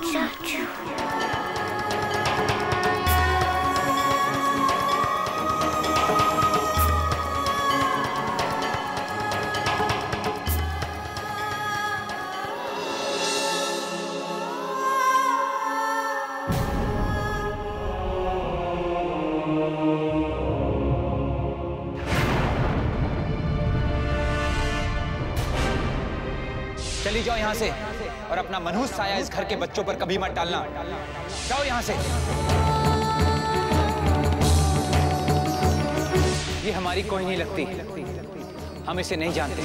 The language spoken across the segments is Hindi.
चाचू। चली जाओ यहाँ से और अपना मनहूस साया इस घर के बच्चों पर कभी मत डालना। जाओ यहाँ से। ये हमारी कोई नहीं लगती, हम इसे नहीं जानते।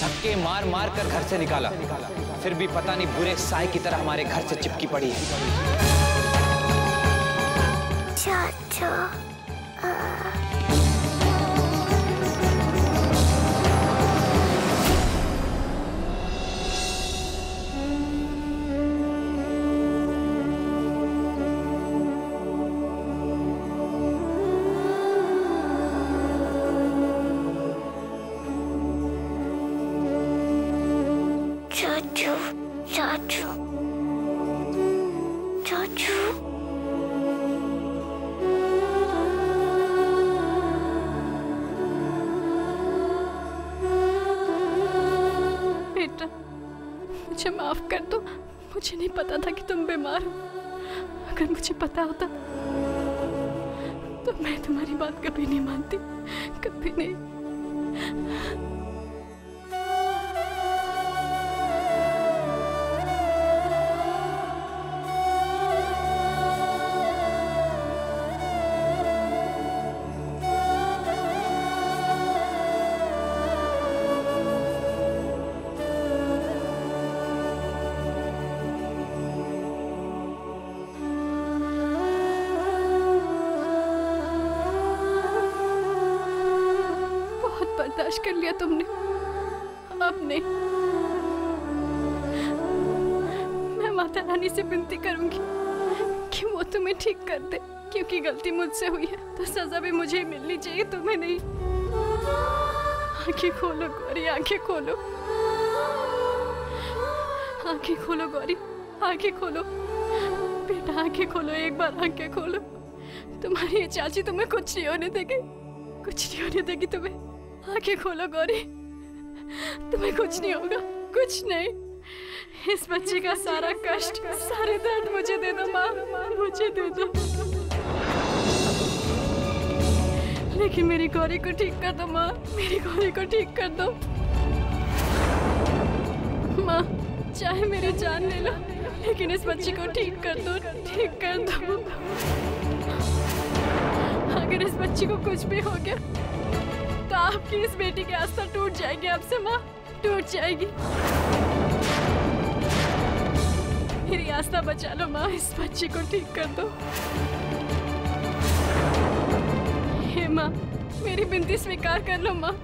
धक्के मार मार कर घर से निकाला, फिर भी पता नहीं बुरे साए की तरह हमारे घर से चिपकी पड़ी है। चाचा चाचू चाचू चाचू। बेटा मुझे माफ कर दो, मुझे नहीं पता था कि तुम बीमार हो। अगर मुझे पता होता तो मैं तुम्हारी बात कभी नहीं मानती, कभी नहीं। बर्दाश्त कर लिया तुमने, अब नहीं। मैं माता रानी से विनती करूंगी कि वो तुम्हें ठीक कर दे, क्योंकि गलती मुझसे हुई है तो सजा भी मुझे ही मिलनी चाहिए, तुम्हें नहीं। आंखें खोलो गौरी, आंखें खोलो, आंखें खोलो गौरी, आंखें खोलो बेटा, आंखें खोलो, एक बार आंखें खोलो। तुम्हारी ये चाची तुम्हें कुछ नहीं होने देगी, कुछ नहीं होने देगी तुम्हें। आंखें खोलो गौरी, तुम्हें कुछ नहीं होगा, कुछ नहीं। इस बच्चे का सारा कष्ट, सारे दर्द मुझे दे दो माँ, मुझे दे दो। लेकिन मेरी गौरी को ठीक कर दो माँ, मेरी गौरी को ठीक कर दो माँ। चाहे मेरी जान ले लो, लेकिन इस बच्ची को ठीक कर दो, ठीक कर दो। अगर इस बच्ची को कुछ भी हो गया तो आपकी इस बेटी की आस्था टूट जाएगी, आपसे माँ टूट जाएगी। मेरी आस्था बचा लो माँ, इस बच्ची को ठीक कर दो। हे माँ, मेरी विनती स्वीकार कर लो माँ।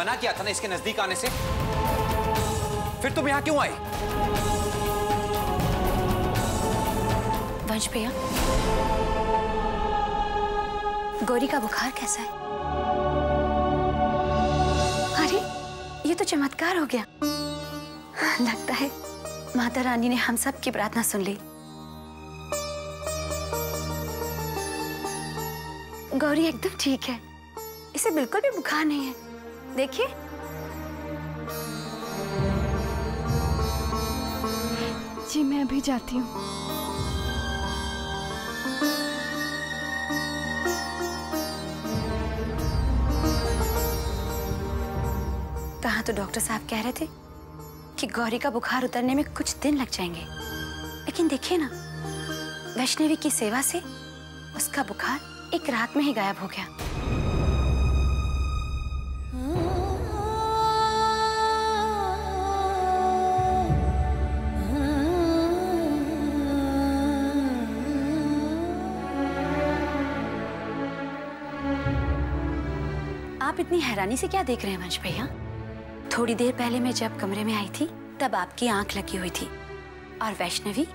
मना किया था ना इसके नजदीक आने से। फिर तुम यहाँ क्यों आए? वंश भैया, गौरी का बुखार कैसा है? अरे ये तो चमत्कार हो गया। लगता है माता रानी ने हम सब की प्रार्थना सुन ली। गौरी एकदम ठीक है, इसे बिल्कुल भी बुखार नहीं है। देखिए, जी मैं अभी जाती हूँ। कहा तो डॉक्टर साहब कह रहे थे कि गौरी का बुखार उतरने में कुछ दिन लग जाएंगे, लेकिन देखिए ना, वैष्णवी की सेवा से उसका बुखार एक रात में ही गायब हो गया। आप इतनी हैरानी से क्या देख रहे हैं वंश भैया? थोड़ी देर पहले मैं जब कमरे में आई थी तब आपकी आंख लगी हुई थी और वैष्णवी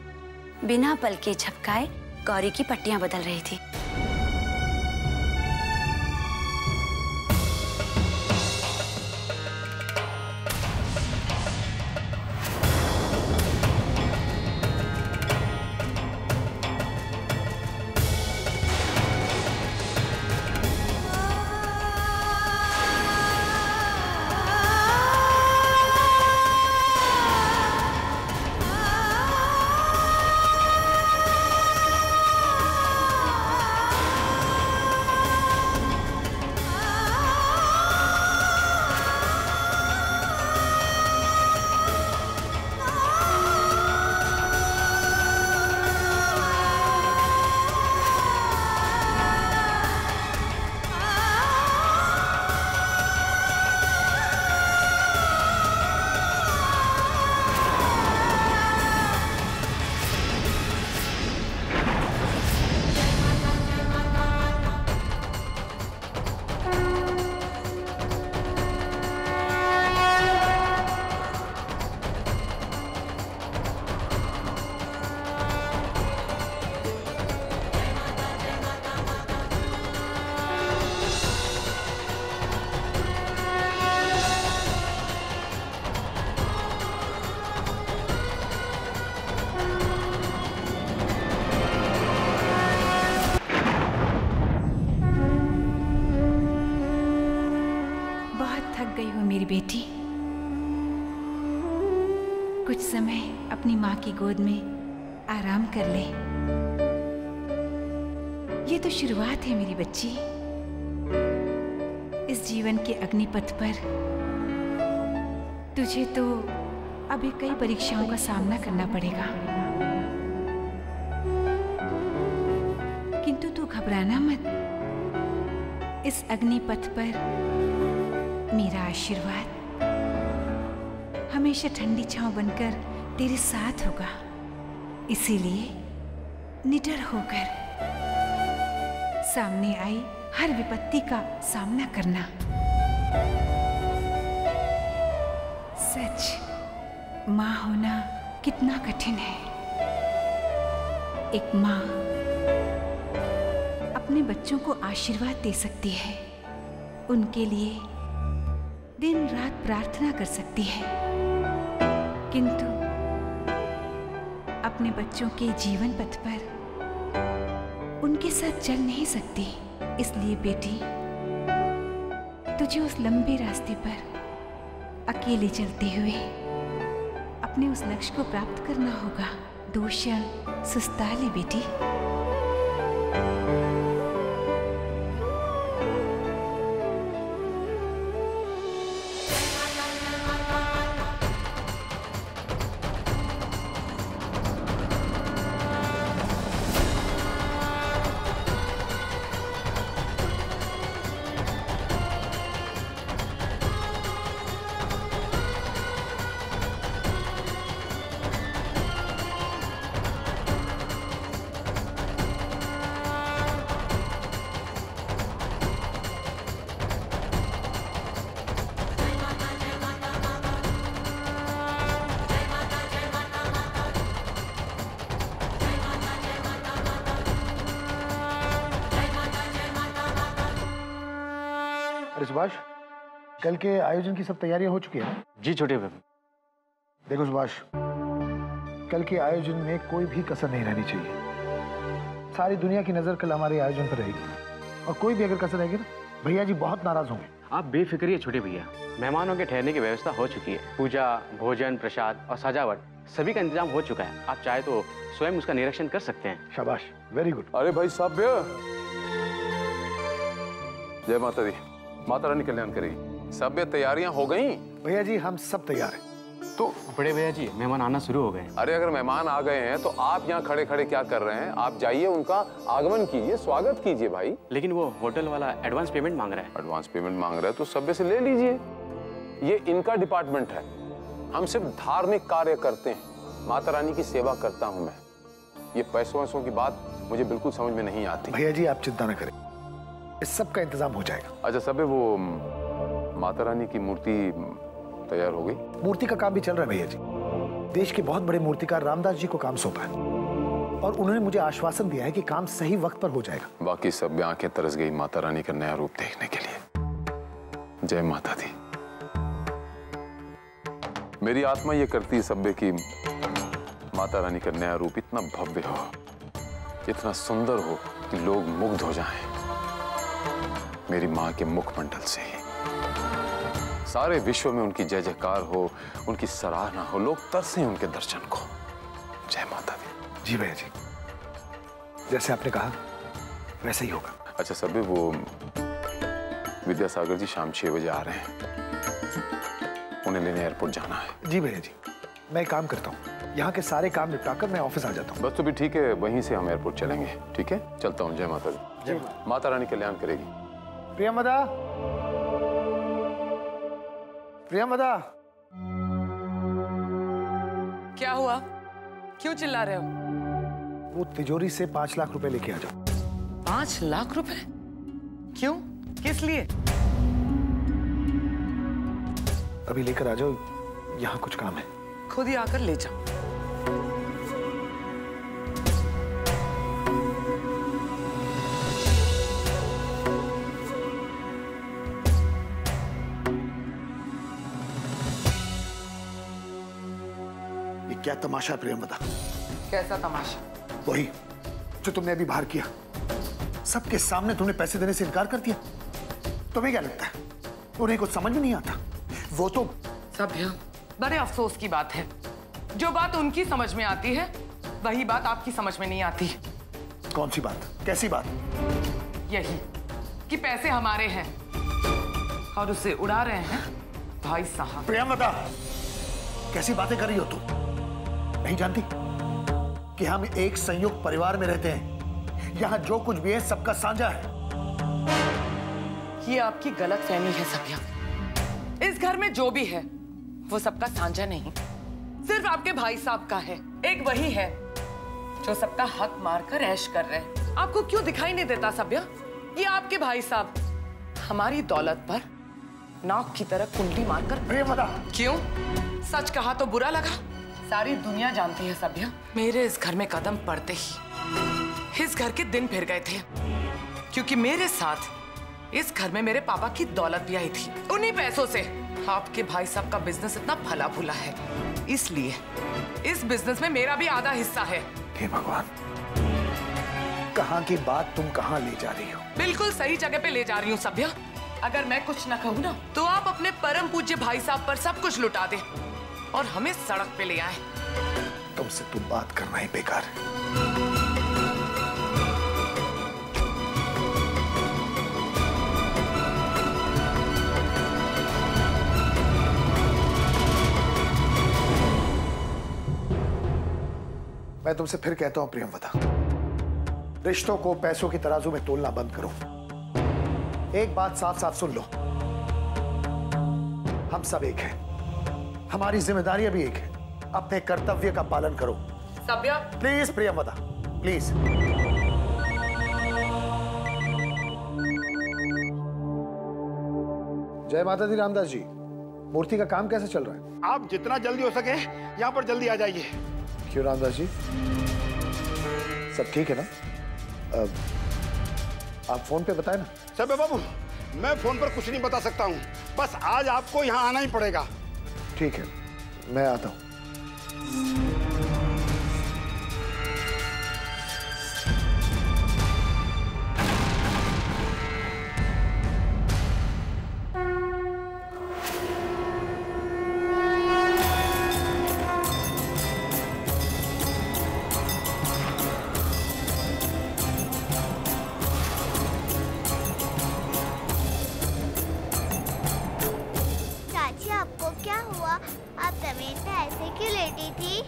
बिना पल के झपकाए गौरी की पट्टियां बदल रही थी। मेरी बेटी, कुछ समय अपनी माँ की गोद में आराम कर ले। ये तो शुरुआत है मेरी बच्ची। इस जीवन के अग्निपथ पर तुझे तो अभी कई परीक्षाओं का सामना करना पड़ेगा, किंतु तू घबराना मत। इस अग्निपथ पर मेरा आशीर्वाद हमेशा ठंडी छांव बनकर तेरे साथ होगा। इसीलिए निडर होकर सामने आई हर विपत्ति का सामना करना। सच, माँ होना कितना कठिन है। एक माँ अपने बच्चों को आशीर्वाद दे सकती है, उनके लिए दिन रात प्रार्थना कर सकती है, किंतु अपने बच्चों के जीवन पथ पर उनके साथ चल नहीं सकती। इसलिए बेटी, तुझे उस लंबे रास्ते पर अकेले चलते हुए अपने उस लक्ष्य को प्राप्त करना होगा। 2 क्षण सुस्ता ले बेटी। सुभाष, कल के आयोजन की सब तैयारियां हो चुकी है ना? जी छोटे बाबू। देखो सुभाष, कल के आयोजन में कोई भी कसर नहीं रहनी चाहिए। सारी दुनिया की नजर कल हमारे आयोजन पर रहेगी और कोई भी अगर कसर रहेगी ना, भैया जी बहुत नाराज होंगे। आप बेफिक्रिए छोटे भैया, मेहमानों के ठहरने की व्यवस्था हो चुकी है। पूजा, भोजन, प्रसाद और सजावट सभी का इंतजाम हो चुका है। आप चाहे तो स्वयं उसका निरीक्षण कर सकते हैं। शाबाश, वेरी गुड। अरे भाई सभ्य, जय माता दी, माता रानी कल्याण करेगी। सभ्य तैयारियां हो गई? भैया जी हम सब तैयार हैं। तो बड़े भैया जी, मेहमान आना शुरू हो गए। अरे अगर मेहमान आ गए हैं तो आप यहाँ खड़े खड़े क्या कर रहे हैं? आप जाइए, उनका आगमन कीजिए, स्वागत कीजिए भाई। लेकिन वो होटल वाला एडवांस पेमेंट मांग रहा है। एडवांस पेमेंट मांग रहा है तो सभ्य से ले लीजिए, ये इनका डिपार्टमेंट है। हम सिर्फ धार्मिक कार्य करते हैं, माता रानी की सेवा करता हूँ मैं। ये पैसों वैसों की बात मुझे बिल्कुल समझ में नहीं आती। भैया जी आप चिंता न करें, इस सब का इंतजाम हो जाएगा। अच्छा सभ्य, वो माता रानी की मूर्ति तैयार हो गई? मूर्ति का काम भी चल रहा है भैया जी। देश के बहुत बड़े मूर्तिकार रामदास जी को काम सौंपा है और उन्होंने मुझे आश्वासन दिया है कि काम सही वक्त पर हो जाएगा। बाकी सब आंखें तरस गई माता रानी का नया रूप देखने के लिए। जय माता दी। मेरी आत्मा ये करती है सभ्य की माता रानी का नया रूप इतना भव्य हो, इतना सुंदर हो कि लोग मुग्ध हो जाएं। मेरी माँ के मुखमंडल से ही सारे विश्व में उनकी जय जयकार हो, उनकी सराहना हो, लोग तरसें उनके दर्शन को। जय माता दी। जी भैया जी, जैसे आपने कहा वैसे ही होगा। अच्छा सभी, वो विद्यासागर जी शाम 6 बजे आ रहे हैं, उन्हें लेने एयरपोर्ट जाना है। जी भैया जी, मैं एक काम करता हूँ, यहाँ के सारे काम निपटाकर मैं ऑफिस आ जाता हूँ। बस तो भी ठीक है, वहीं से हम एयरपोर्ट चलेंगे। ठीक है, चलता हूँ। जय माता दी। माता रानी कल्याण करेगी। प्रियंवदा, प्रियंवदा। क्या हुआ? क्यों चिल्ला रहे हो? वो तिजोरी से 5 लाख रुपए लेके आ जाओ। 5 लाख रुपए? क्यों? किस लिए? अभी लेकर आ जाओ, यहाँ कुछ काम है। खुद ही आकर ले जाओ। क्या तमाशा प्रियंवदा? कैसा तमाशा? वही जो तुमने अभी बाहर किया। सबके सामने तुमने पैसे देने से इनकार कर दिया। तुम्हें क्या लगता है उन्हें कुछ समझ में नहीं आता? वो तो सभ्य, बड़े अफसोस की बात है, जो बात उनकी समझ में आती है वही बात आपकी समझ में नहीं आती। कौन सी बात? कैसी बात? यही कि पैसे हमारे हैं और उसे उड़ा रहे हैं भाई साहब। प्रियंवदा, कैसी बातें कर रही हो तुम? नहीं जानती कि हम एक संयुक्त परिवार में रहते हैं। यहाँ जो कुछ भी है सबका साझा है। ये आपकी गलतफहमी है सभ्य। इस घर में जो भी है वो सबका साझा नहीं, सिर्फ आपके भाई साहब का है। एक वही है जो सबका हक मारकर ऐश कर रहे हैं। आपको क्यों दिखाई नहीं देता सभ्य? ये आपके भाई साहब हमारी दौलत पर नाक की तरह कुंडली मारकर। प्रियंवदा, क्यों? सच कहा तो बुरा लगा? सारी दुनिया जानती है सभ्य, मेरे इस घर में कदम पड़ते ही इस घर के दिन फिर गए थे, क्योंकि मेरे साथ इस घर में मेरे पापा की दौलत भी आई थी। उन्हीं पैसों से आपके भाई साहब का बिजनेस इतना फला फूला है, इसलिए इस बिजनेस में मेरा भी आधा हिस्सा है। हे भगवान, कहाँ की बात तुम कहाँ ले जा रही हो? बिल्कुल सही जगह पे ले जा रही हूँ सभ्य। अगर मैं कुछ न कहूँ ना तो आप अपने परम पूज्य भाई साहब पर सब कुछ लुटा दे और हमें सड़क पे ले आए। तुमसे तुम बात करना ही बेकार है। मैं तुमसे फिर कहता हूं प्रियंवदा, रिश्तों को पैसों की तराजू में तोलना बंद करो। एक बात साफ साफ सुन लो, हम सब एक हैं, हमारी जिम्मेदारियां भी एक है। अपने कर्तव्य का पालन करो। सभ्य, प्लीज प्रियंवदा, प्लीज। जय माता दी। रामदास जी, मूर्ति का काम कैसे चल रहा है? आप जितना जल्दी हो सके यहाँ पर जल्दी आ जाइए। क्यों रामदास जी, सब ठीक है ना? आप फोन पे बताए ना। सभ्य बाबू, मैं फोन पर कुछ नहीं बता सकता हूँ। बस आज आपको यहाँ आना ही पड़ेगा। ठीक है, मैं आता हूँ। क्या हुआ? आप जमीन पे ऐसे क्यों लेटी थी?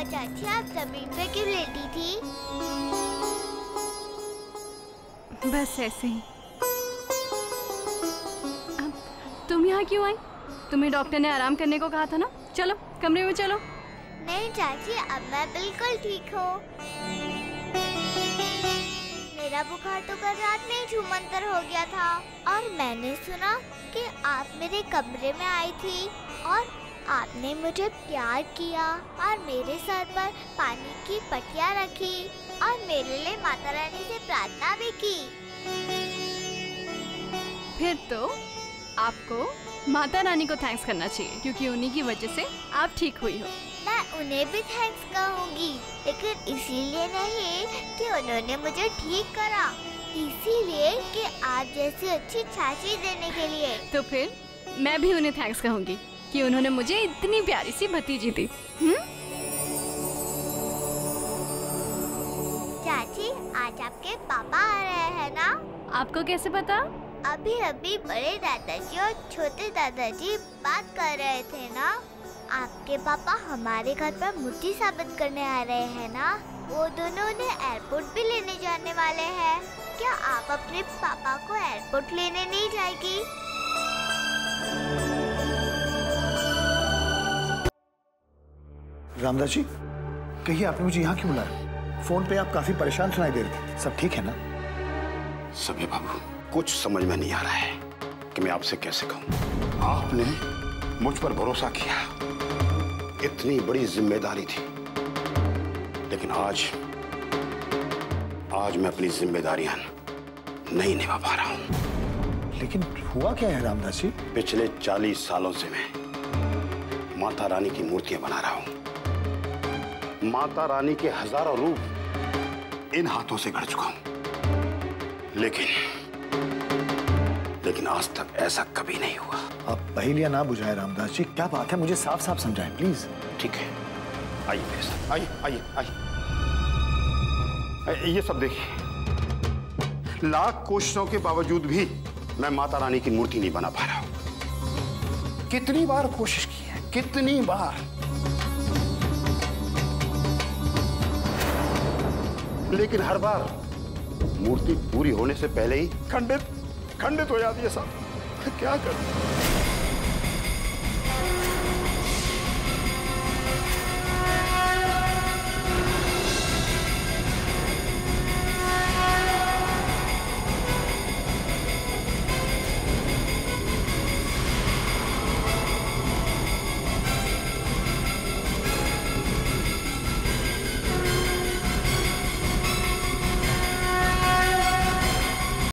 चाची आप जमीन पे क्यों लेटी थी? बस ऐसे ही। अब तुम यहाँ क्यों आई? तुम्हें डॉक्टर ने आराम करने को कहा था ना। चलो कमरे में चलो। नहीं चाची, अब मैं बिल्कुल ठीक हूँ। मेरा बुखार तो कल रात में ही छूमंतर हो गया था और मैंने सुना कि आप मेरे कमरे में आई थी और आपने मुझे प्यार किया और मेरे सर पर पानी की पट्टियाँ रखी और मेरे लिए माता रानी से प्रार्थना भी की। फिर तो आपको माता रानी को थैंक्स करना चाहिए क्योंकि उन्हीं की वजह से आप ठीक हुई हो। मैं उन्हें भी थैंक्स कहूँगी, लेकिन इसीलिए नहीं कि उन्होंने मुझे ठीक करा, इसीलिए कि आप जैसी अच्छी चाची देने के लिए। तो फिर मैं भी उन्हें थैंक्स कहूँगी कि उन्होंने मुझे इतनी प्यारी सी भतीजी दी। चाची आज आपके पापा आ रहे हैं ना? आपको कैसे पता? अभी अभी बड़े दादाजी और छोटे दादाजी बात कर रहे थे ना। आपके पापा हमारे घर पर मूर्ति साबित करने आ रहे हैं ना। वो दोनों उन्हें एयरपोर्ट भी लेने जाने वाले हैं। क्या आप अपने पापा को एयरपोर्ट लेने नहीं जाएगी? रामदास जी, कहिए आपने मुझे यहाँ क्यों बुलाया? फोन पे आप काफी परेशान सुनाई दे रहे थे। सब ठीक है ना? सभी बाबू, कुछ समझ में नहीं आ रहा है कि मैं आपसे कैसे कहूँ। आपने मुझ पर भरोसा किया, इतनी बड़ी जिम्मेदारी थी, लेकिन आज मैं अपनी जिम्मेदारियां नहीं निभा पा रहा हूँ। लेकिन हुआ क्या है रामदास जी? पिछले 40 सालों से मैं माता रानी की मूर्तियां बना रहा हूँ। माता रानी के हजारों रूप इन हाथों से गढ़ चुका हूँ, लेकिन आज तक ऐसा कभी नहीं हुआ। आप पहेलियां ना बुझाएं रामदास जी, क्या बात है? मुझे साफ साफ समझाएं प्लीज। ठीक है, आइए मेरे साथ, आइए आइए आइए। ये सब देखिए, लाख कोशिशों के बावजूद भी मैं माता रानी की मूर्ति नहीं बना पा रहा हूं। कितनी बार कोशिश की है, कितनी बार, लेकिन हर बार मूर्ति पूरी होने से पहले ही खंडित हो जाती है। सब क्या करूं?